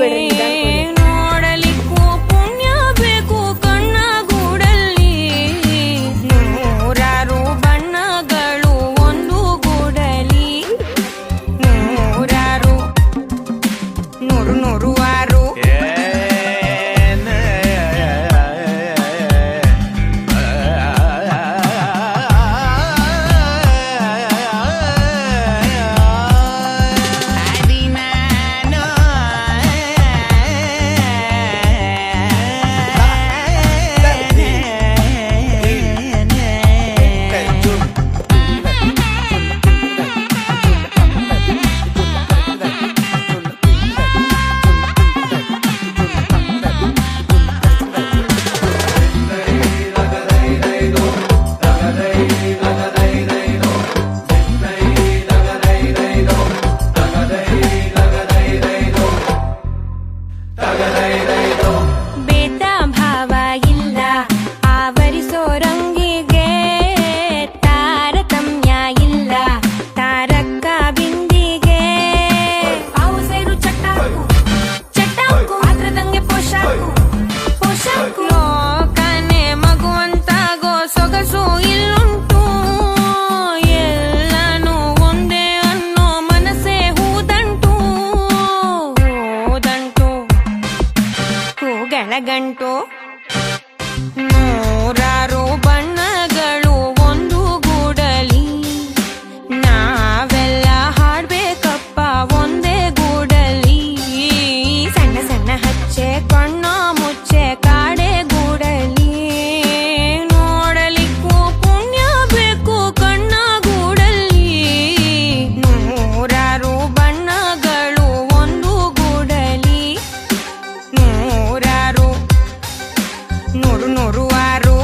ಹೋಗ್ಬೇಡ್ರಿ, ನಿಧಾನ ನೋಡಲಿಕ್ಕೂ ಪುಣ್ಯ ಬೇಕು ಕಣ್ಣ ಗೂಡಲ್ಲಿ, ನೂರಾರು ಬಣ್ಣಗಳು ಒಂದು ಗೂಡಲಿ, ನೂರಾರು ನೂರು ನೂರು ಆರು. ಭೇದ ಭಾವ ಇಲ್ಲ ಆವರಿಸೋ ರಂಗಿಗೆ, ತಾರತಮ್ಯ ಇಲ್ಲ ತಾರಕ್ಕ ಬಿಂದಿಗೆ, ಅವು ಸೇರು ಚಟ್ಟಾಕು ಚಟ್ಟಾಕು ಪಾತ್ರದಂಗೆ ಪೋಷಾಕು ಪೋಷಾಕು, ಲೋಕನೆ ಮಗುವಂತಾಗೋ ಸೊಗಸು ಇಲ್ಲುಂಟು, ಎಲ್ಲನೂ ಒಂದೇ ಅನ್ನೋ ಮನಸ್ಸೇ ಹೂದಂಟು, ಹೂದಂಟು ಹೂಗಳಗಂಟು, ನೂರಾರು ಬಣ್ಣಗಳು ಒಂದು ಗೂಡಲಿ, ನಾವೆಲ್ಲ ಹಾಡ್ಬೇಕಪ್ಪ ಒಂದೇ ಗೂಡಲಿ, ಸಣ್ಣ ಸಣ್ಣ ಹಚ್ಚೆ ಕಣ್ಣ ಮುಚ್ಚೆ ಕಾಡೆ ಗೂಡಲಿ, ನೋಡಲಿಕ್ಕೂ ಪುಣ್ಯ ಬೇಕು ಕಣ್ಣ ಗೂಡಲ್ಲಿ, ನೂರಾರು ಬಣ್ಣಗಳು ಒಂದು ಗೂಡಲಿ, ನೂರಾರು ನೂರು ನೂರು ಆರು.